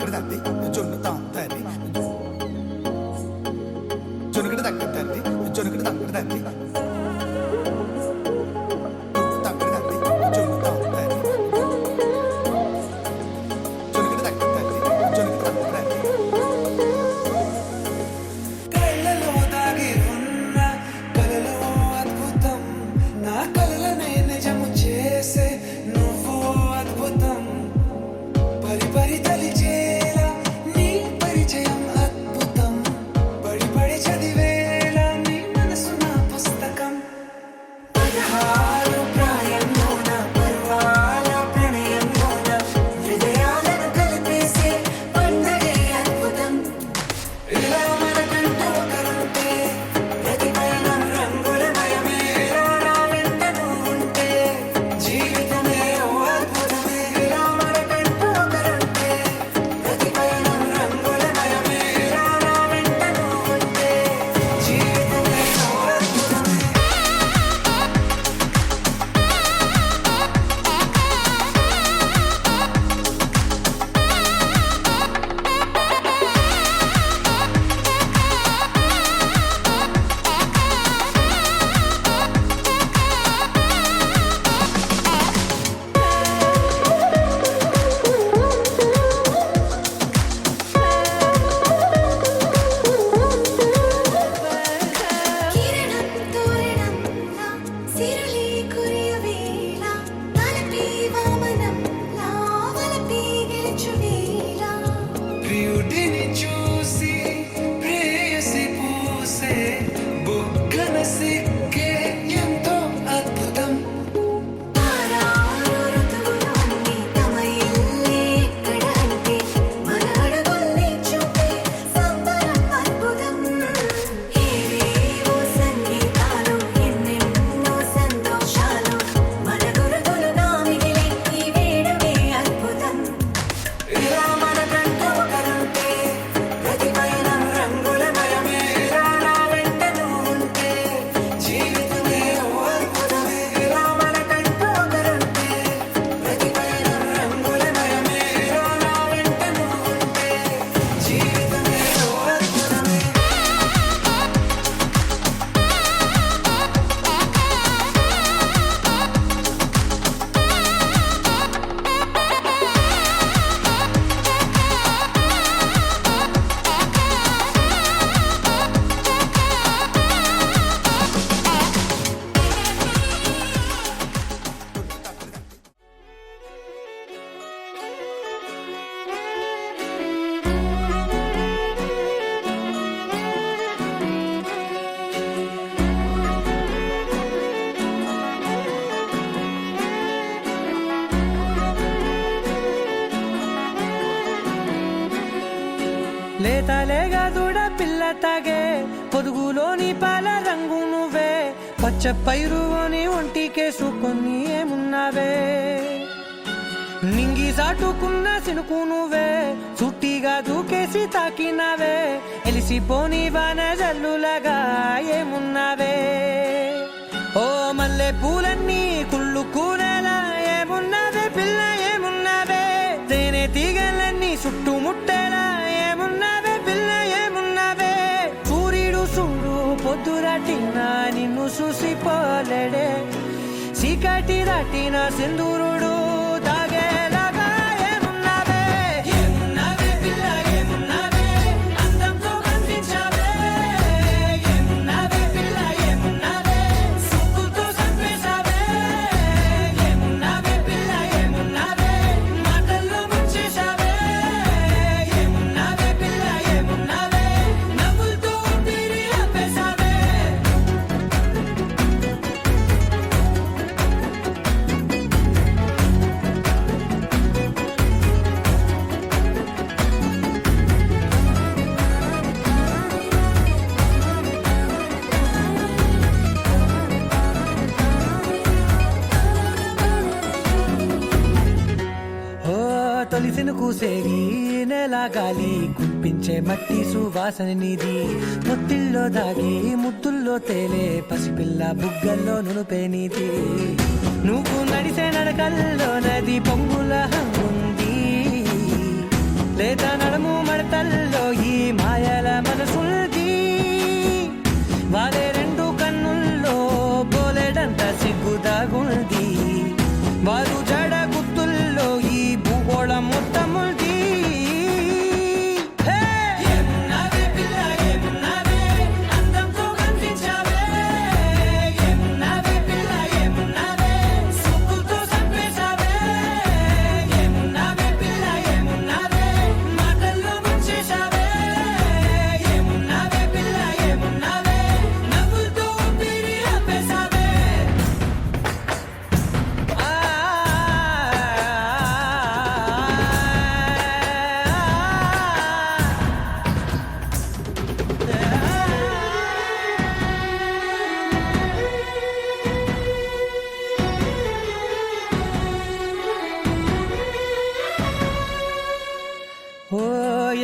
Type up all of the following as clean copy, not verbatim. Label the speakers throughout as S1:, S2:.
S1: తగ్గడదండి జొన్నుతాం తల్లి జొనుకడ తగ్గదండి జొనుకడ తగ్గడదండి తగ్గడదండి జొన్నుతాం తల్లి జొనుకడ తగ్గదండి జొనుకడ తగ్గదండి కళ్ళలో దాగి ఉన్న కలలో అద్భుతం నా కలలనే నిజము చేసే నువ్వు అద్భుతం పరి పరి తలిచేలా నీ పరిచయం అద్భుతం పడి పడి చదివేలా నీ మనసు నా పుస్తకం పదహారు ప్రాయంలోన పర్వాల ప్రణయంలోన హృదయాలను కలిపేసే పండగే అద్భుతం ఇలా మనకంటూ ఒకరుంటే ప్రతి పయనం రంగులమయమే ఇలా నా వెంట నువ్వుంటే జీవితమే ఓ అద్భుతమే ఇలా మనకంటూ ఒకరుంటే ప్రతి పయనం రంగులమయమే ఇలా నా వెంట నువ్వుంటే జీవితమే ఓ అద్భుతమే
S2: కిరణం తోరణంలా సిరులే కురియవేళ తలపి వామనంలా వలపి గెలుచువేళ
S1: ప్రియుడిని చూసి ప్రేయసి పూసే బుగ్గన సిక్కే ఎంతో అద్భుతం
S2: ఆరారు ఋతువులన్నీ తమ ఇల్లే ఎక్కడ అంటే మన అడుగుల్ని చూపే సంబరం అద్భుతం ఏవేవో సంగీతాలు ఎన్నెన్నో సంతోషాలు మన గురుతులుగా మిగిలే ఈ వేడుకే అద్భుతం
S1: ఇలా మనకంటూ ఒకరుంటే ప్రతి పయనం రంగులమయమే ఇలా నా వెంట నువ్వుంటే జీవితమే ఓ అద్భుతమే ఇలా మనకంటూ ఒకరుంటే ప్రతి పయనం రంగులమయమే ఇలా నా వెంట నువ్వుంటే జీవితమే ఓ అద్భుతమే
S3: లేతలేగా దూడ పిల్ల తాగే పొదుగులోని పాల రంగు నువ్వే పచ్చ పైరుని ఒంటికేసుకొని ఏమున్నావే నింగి సాటుకున్న సినుకు నువ్వే చుట్టిగా దూకేసి తాకినావే ఎలిసిపోని వాన జల్లులగా ఏమున్నావే ఓ మల్లె పూలన్నీ కుళ్ళు కూరేలా ఏమున్నావే పిల్ల ఏమున్నావే తేనె తీగలన్నీ చుట్టుముట్టేలా ఏమున్నావే పిల్ల ఏమున్నావే సూర్యుడు చూడు పొద్దురాటిన నిన్ను చూసిపోలేడే చీకటి దాటిన సింధూరుడు తాగేలాగా ఏమున్నావే ఏమున్నావే పిల్ల ఏమున్నావే అందంతో కనిపించావే ఏమున్నావే పిల్ల ఏమున్నావే సుక్కుతో చంపేశావే ఏమున్నావే పిల్ల ఏమున్నావే మాటల్లో ముంచేశావే ఏమున్నావే పిల్ల ఏమున్నావే నవ్వులతో ఊపిరి ఆపేశావే తొలిసిను కూసేగి నెల గాలి కుప్పించే మట్టి సువాసన నీది పొత్తిల్లో దాగి ముద్దుల్లో తేలే పసిపిల్ల బుగ్గల్లో నునుపే నీది నువ్వు నడిసే నడకల్లో నది పొంగుల హంగుంది లేత నడుము మడతల్లో ఈ మాయల మనసుల్ది వాలే రెండు కన్నుల్లో బోలెడంత సిగ్గుదాగుంది వారు జడ గుత్తుల్లో ఈ భూగోళం మొత్తముల్ది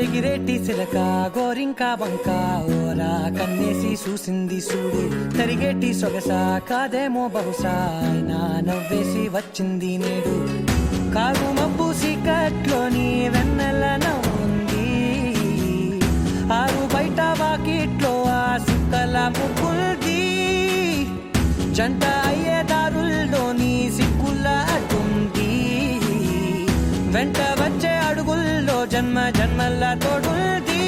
S3: ఎగిరేటి సిలక గోరింక వంక ఓరా కన్నేసి చూసింది చూడు తరిగేటి సొగస కాదేమో బహుశా అయినా నవ్వేసి వచ్చింది నేడు కారు మబ్బు సీకట్లోని వెన్నెల నవ్వుంది ఆరు బయట వాకిట్లో ఆ సుక్కల ముగ్గుల్ది జంట అయ్యే దారుల్లోని సిగ్గుల అడ్డుంది వెంట వచ్చే అడుగుల్లో జన్మ జన్మల్ల తోడుల్ది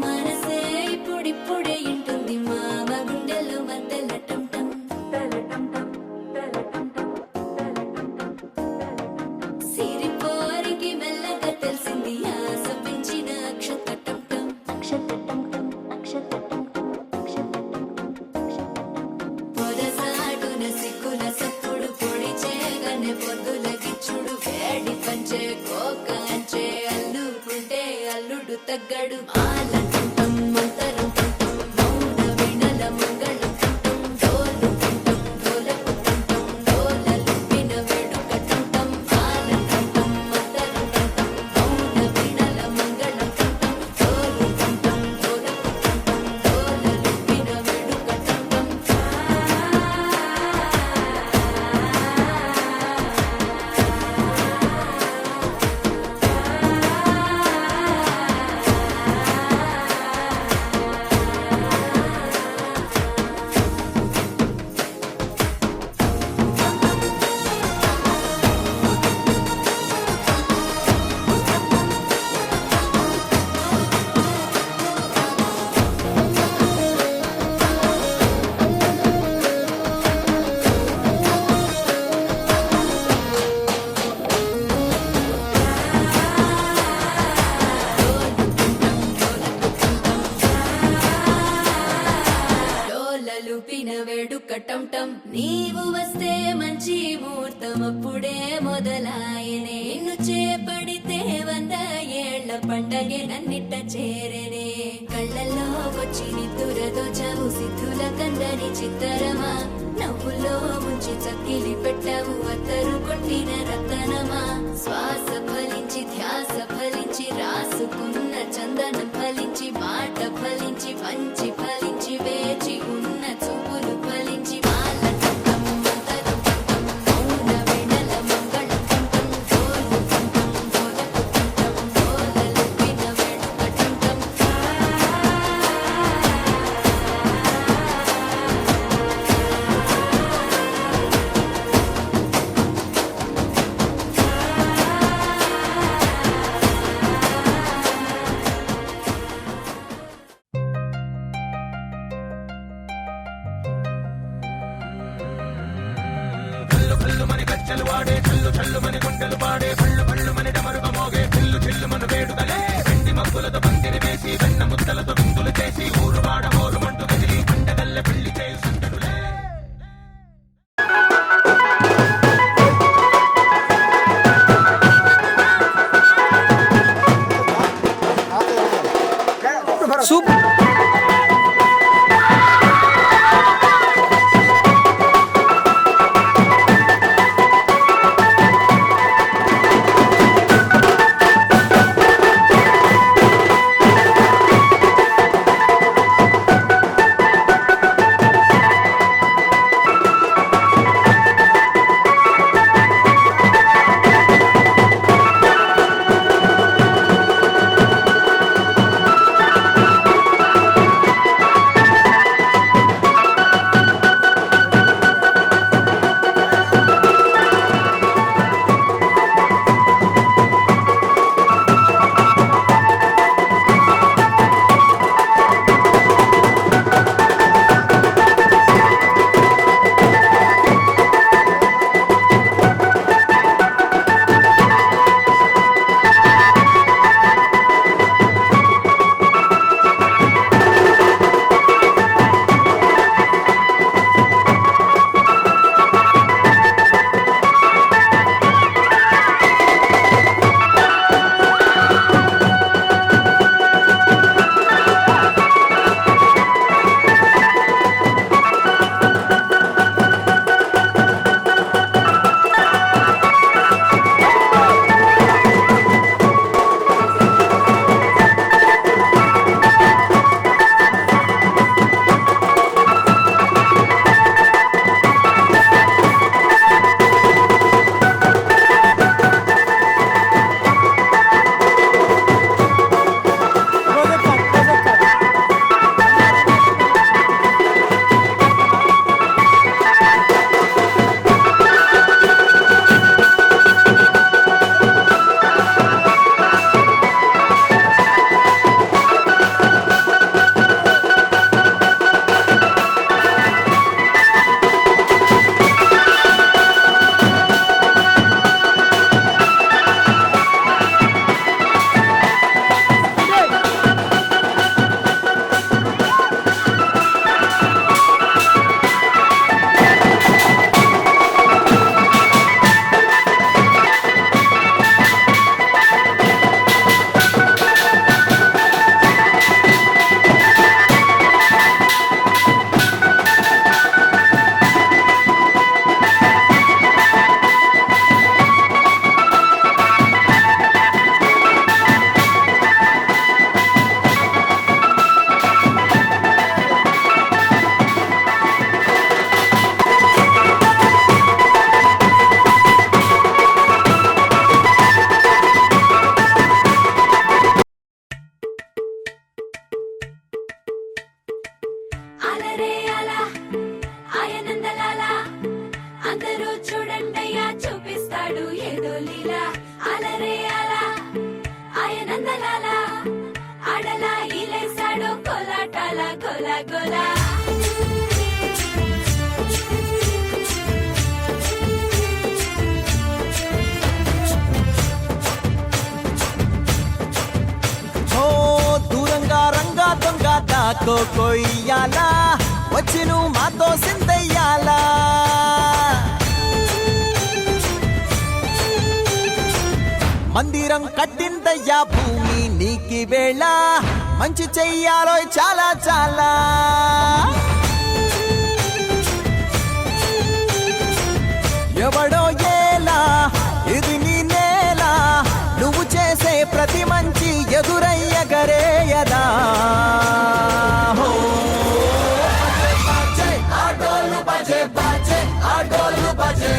S2: మనసే ఇప్పుడిప్పుడే ఇంటుంది మామ గుండెల్లో మధ్యల టం టం సిరిపోరికి మెల్లగా తెలిసింది ఆశ పెంచిన అక్షత టం టం పొదసాటున సిగ్గుల సప్పుడు పొడి చేయగానే పొద్దుల గిచ్చుడు వేడి పంచే కోక అంచే అల్లుకుంటే అల్లుడు తగ్గడు ఆల టం మంతరం టం మౌన వినల మంగళం టం డోలు టం డోలకు టం డోలలు విన వేడుక టం ఆల టం మంతరం టం మౌన వినల మంగళం టం డోలు టం డోలకు టం డోలలు విన వేడుక టం డోలలుపిన వేడుక టం టం నీవు వస్తే మంచి ముహూర్తం అప్పుడే మొదలాయనే నిన్ను చేపడితే 100 ఏళ్ల పండగే నన్నిట్ట చేరనే కళ్ళల్లో వచ్చి నిద్దురతో చావు సిద్ధుల కందని చిత్తరమా నవ్వులో ముంచి చక్కిలి పెట్టావు అత్తరు కొట్టిన రతనమా శ్వాస ఫలించి ధ్యాస ఫలించి రాసుకున్న చందనం ఫలించి మాట ఫలించి మంచి ఫలించి వేచి ఉన్న చూపులు ఫలించి మాల టం మంతరం టం మౌన వినల మంగళం టం డోలు టం డోలకు టం డోలలు విన వేడుక టం
S4: నాతో కొయ్యాలా వచ్చి నువ్వు మాతో సిందయ్యాలా మందిరం కట్టిందయ్యా భూమి నీకి వేళ మంచి చెయ్యాలో చాలా చాలా ఎవడో ఏలా ఇది నీ నేల నువ్వు చేసే ప్రతి మంచి ఎదురయ్యగరేయదా ఆటోలు బజే బజే ఆటోలు బజే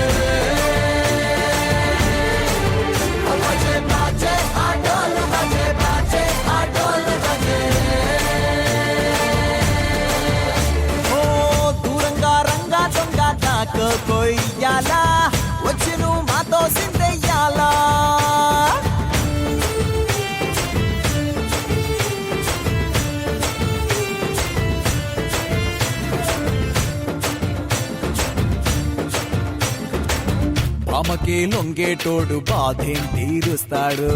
S4: కొయ్యాలా వచ్చి
S5: ప్రేమకే లొంగేటోడు బాధేం తీరుస్తాడు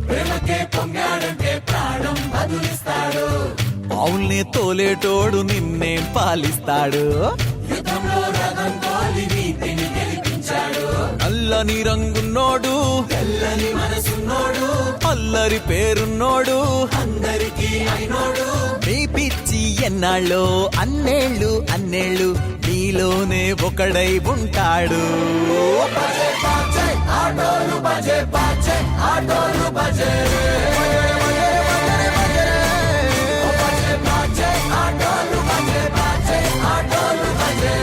S4: ప్రేమకే పొంగాడంటే ప్రాణం బదులిస్తాడు
S5: పావుల్ని తోలేటోడు నిన్నేం పాలిస్తాడు
S4: యుద్ధంలో రథం తోలి నీతిని గెలిపించాడు
S5: అల్లని రంగున్నోడు
S4: తెల్లని మనసున్నోడు
S5: అల్లరి పేరున్నోడు
S4: అందరికీ అయినోడు
S5: నీ పిచ్చి ఎన్నాళ్ళో అన్నేళ్ళు అన్నేళ్ళు నీలోనే ఒకడై ఉంటాడు
S4: బజే బాజే ఆటోలు బజే బాజే ఆటోలు బజే బజే బాజే ఆటోలు బజే బాజే ఆటోలు బజే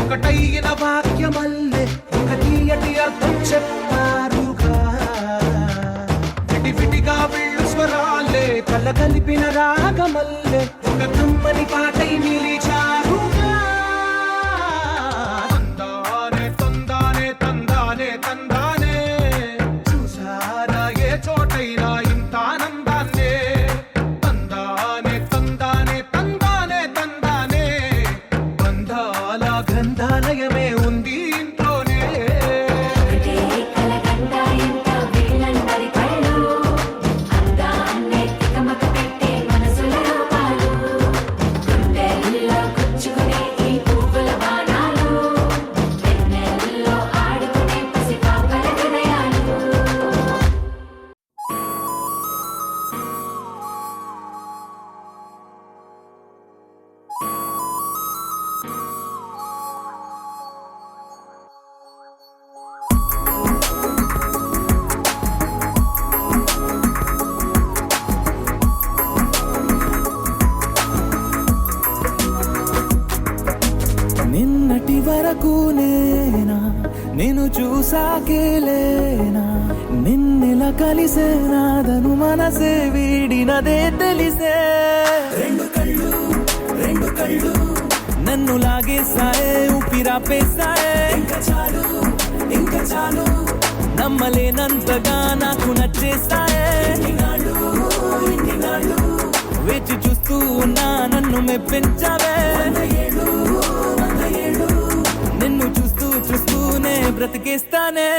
S1: ఒకటైన వాక్యమల్లే ఒక తీయటి అర్థం చెప్పారుగా విడివిడిగా వెళ్ళు స్వరాలే కల కలిపిన రాగమల్లే ఒక కమ్మని పాటై నిలిచారుగా తందానే తందానే తందానే తందానే చూసారా ఏ చోటైనా ఇంత ఆనందాన్నే తందానే తందానే తందానే తందానే బంధాల గ్రంథాలయమే ఉంది ఇంట్లోనే
S2: కలకండ ఎంత వీళ్ళందరి కళ్ళు అందాన్నే తికమక పెట్టే మనసుల రూపాలు గుండెల్లో గుచ్చుకునే ఈ పువ్వుల బాణాలు వెన్నెల్లో ఆడుకునే పసిపాపల హృదయాలు
S5: నిన్నటి వరకు నేనా నేను చూసాకేలేనా నిన్నెలా కలిసేనాదను మనసే వీడినదే తెలిసే రెండు కళ్ళు నన్ను లాగేసాయే ఊపిరాపేసాయే ఇంకా చాలు నమ్మలేనంతగా నాకు నచ్చేసాయే వేచి చూస్తూ ఉన్నా నన్ను మెప్పించావే నిన్ను చూస్తూ చూస్తూనే బ్రతికేస్తానే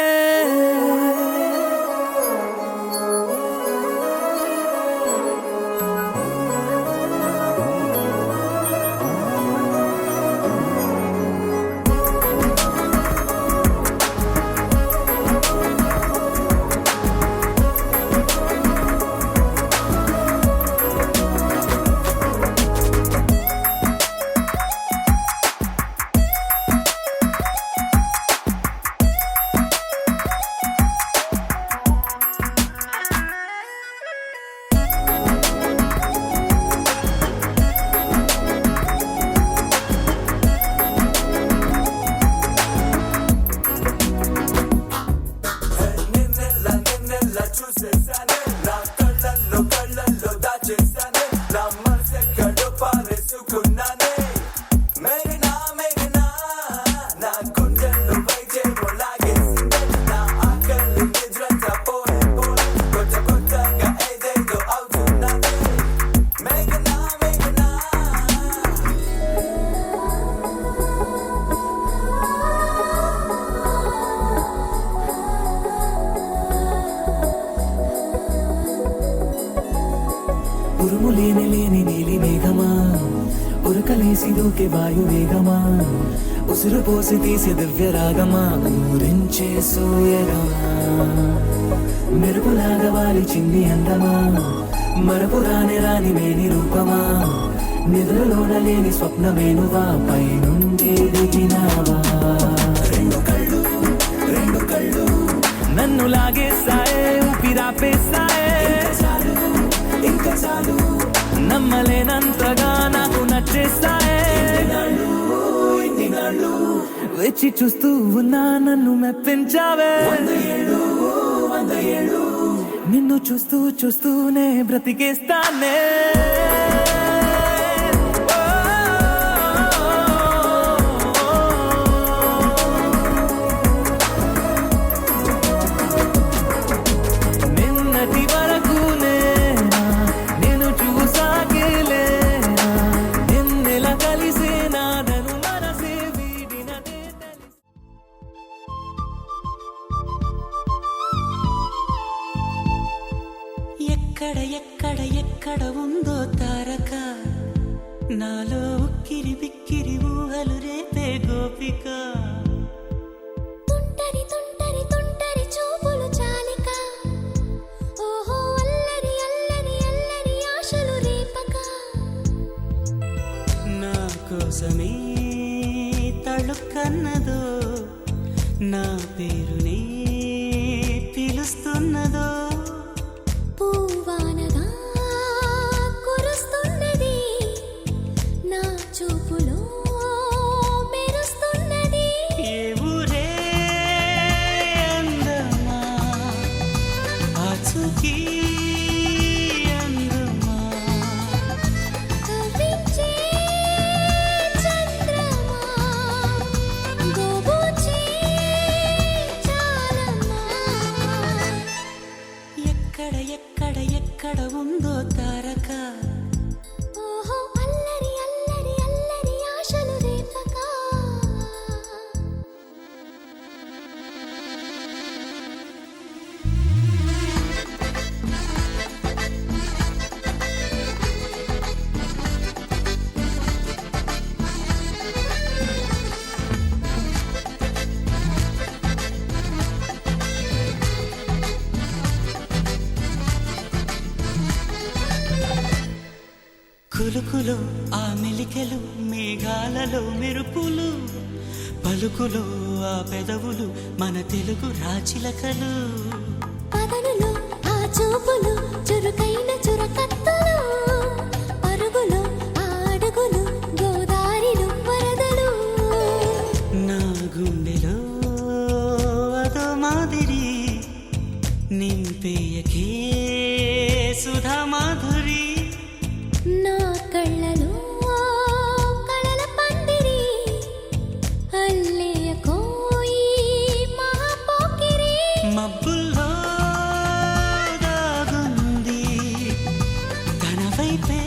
S5: ఉరుము లేని నీలి మేఘమా ఉరకలేసి దూకే వాయు వేగమా ఉసురు పోసి తీసి దివ్య రాగమా ఊరించే సూయగమా మెరుపులాగా వాలి చింది అందమా మరపు రాని మేని రూపమా నిద్రలోన లేని స్వప్నమేనువా పైనుండి దిగినావా రెండు కళ్ళు నన్ను లాగేసాయే ఊపిరాపేసాయే ఇంకా చాలు నమ్మలేనంతగా నాకు నచ్చేసాయే వేచి చూస్తూ ఉన్నా నన్ను మెప్పించావే నిన్ను చూస్తూ చూస్తూనే బ్రతికేస్తానే నిన్నటి వరకు నేనా నేను చూసాకేలేనా నిన్నెలా కలిసేనాదను మనసే వీడినదే తెలిసి
S6: ఎక్కడ ఉందో తారక నాలో ఉక్కిరి బిక్కిరి ఊహలు రేపే గోపిక
S2: తుంటరి తుంటరి తుంటరి చూపులు చాలిక ఓహో అల్లరి అల్లరి అల్లరి ఆశలు రేపక
S6: నా కోసమే తళుక్కన్నదో నా పేరునే పిలుస్తున్నదో
S2: పూవానగా కురుస్తున్నది నా చూపులో మెరుస్తున్నది
S6: కులుకులో ఆ మెలికెలు మేఘాలలో మెరుపులు పలుకులో ఆ పెదవులు మన తెలుగు రాచిలకలు
S2: పదనులో ఆ చూపులు చురుకైన చురకత్తలు పరుగులో ఆ అడుగులు గోదారిలో వరదలు
S6: నా గుండెలో అదో మాదిరి నింపేయకే సుధా మాధురి
S2: నా కళ్ళలో కళల పందిరి అల్లేయ కోయి మహాపోకిరి
S6: మబ్బుల్లో దాగుంది తన వైపే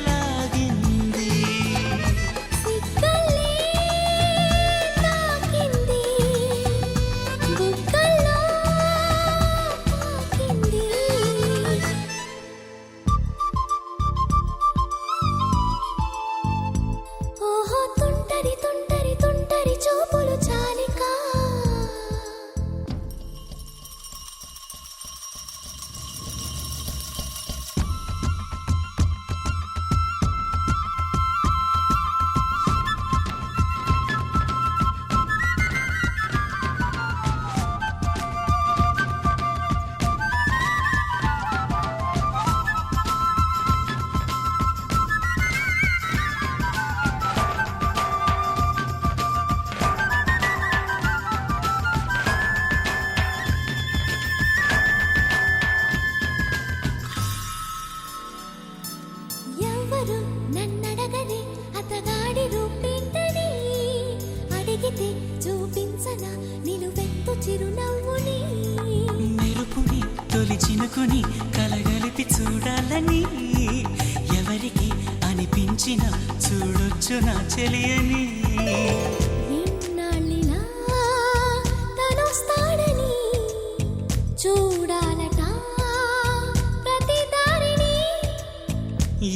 S6: లాగింది
S2: సిగ్గలే తాకింది బుగ్గల్లో తాకింది ఓహో తుంటరి తుంటరి తుంటరి చూపులు చాలికా ఎవరు నన్నడగని అతగాడి రూపేంటని అడిగితే చూపించనా నిలువెత్తు చిరునవ్వుని
S6: మెరుపుని తొలి చినుకుని కలగలిపి చూడాలని ఎవరికి అనిపించిన చూడొచ్చు నా చెలియని
S2: నిన్నాళ్ళిలా తనొస్తాడని చూడాలట ప్రతి దారిని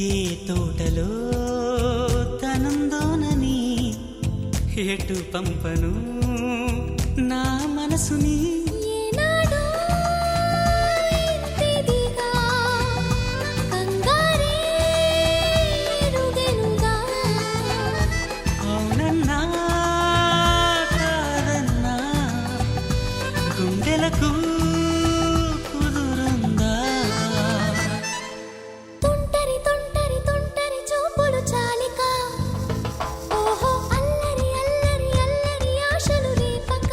S6: ఏ తోటలో తనందోనని ఎటు పంపను నా మనసుని
S2: ఏనాడో ఇంతిదిగా కంగారే ఎరుగెనుగా
S6: అవునన్నా కాదన్నా గుండెలకు కుదురుందా
S2: తుంటరి తుంటరి తుంటరి చూపులు చాలిక ఓహో అల్లరి అల్లరి అల్లరి ఆశలు రేపక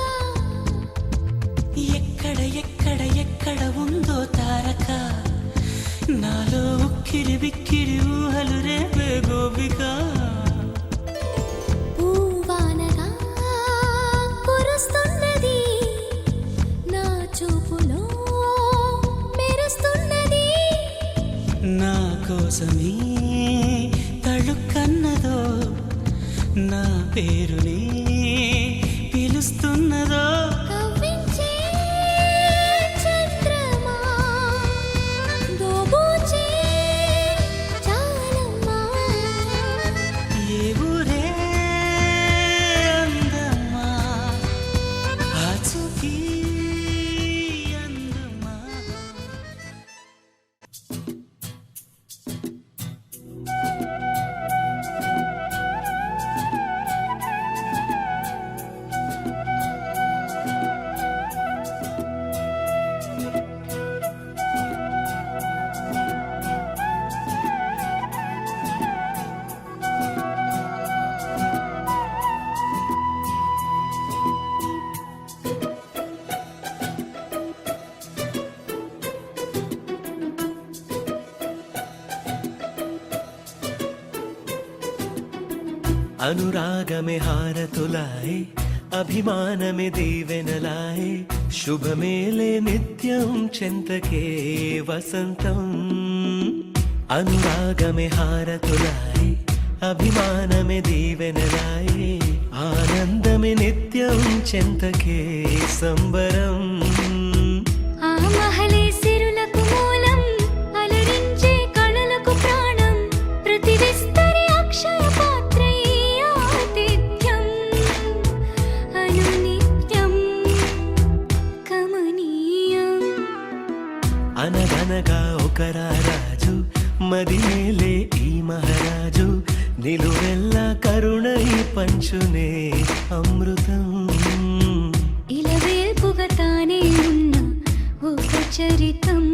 S6: ఎక్కడ ఎక్కడ ఎక్కడ ఉందో తారక నాలో ఉక్కిరి బిక్కిరి ఊహలు రేపే గోపిక
S2: పూవానగా కురుస్తున్నది నా చూపులో మెరుస్తున్నది
S6: నా కోసమే తళుక్కన్నదో నా పేరుని పిలుస్తున్నదో
S2: కవ్వించే చంద్రమా దోబూచే చాలమ్మా
S6: ఏ ఊరే అందమ్మా ఆచూకీ అందమ్మా
S5: అనురాగమే హారతులాయే అభిమానమే దీవెనలాయే శుభమేలే నిత్యం చెంతకే వసంతం అనురాగమే హారతులాయే అభిమానమే దీవెనలాయే ఆనందమే నిత్యం చెంతకే సంబరం
S2: ఆ మహలే సిరులకు మూలం అలరించే కళలకు ప్రాణం ప్రతి విస్తరి అక్షయ పాత్రై ఆతిథ్యం అనునిత్యం కమనీయం
S5: అనగనగా ఒక రాజు మదిమేలే అమృతం
S2: ఇలవేల్పుగా తానే ఉన్న ఒక చరితం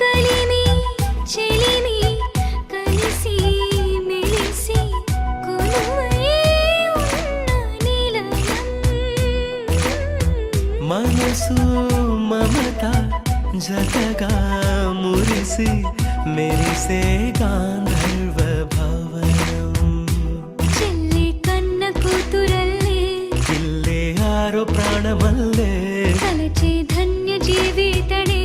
S2: కలిమి చెలిమి కలిసి మెలిసి కొలువై ఉన్న నిలయం
S5: మనసు మమత జతగా మురిసి మెరిసే గాంధర్వ భవనం
S2: చెల్లి కన్న కూతురల్లే
S5: ఇల్లే ఆరో ప్రాణమల్లే
S2: తలచే ధన్య జీవితడే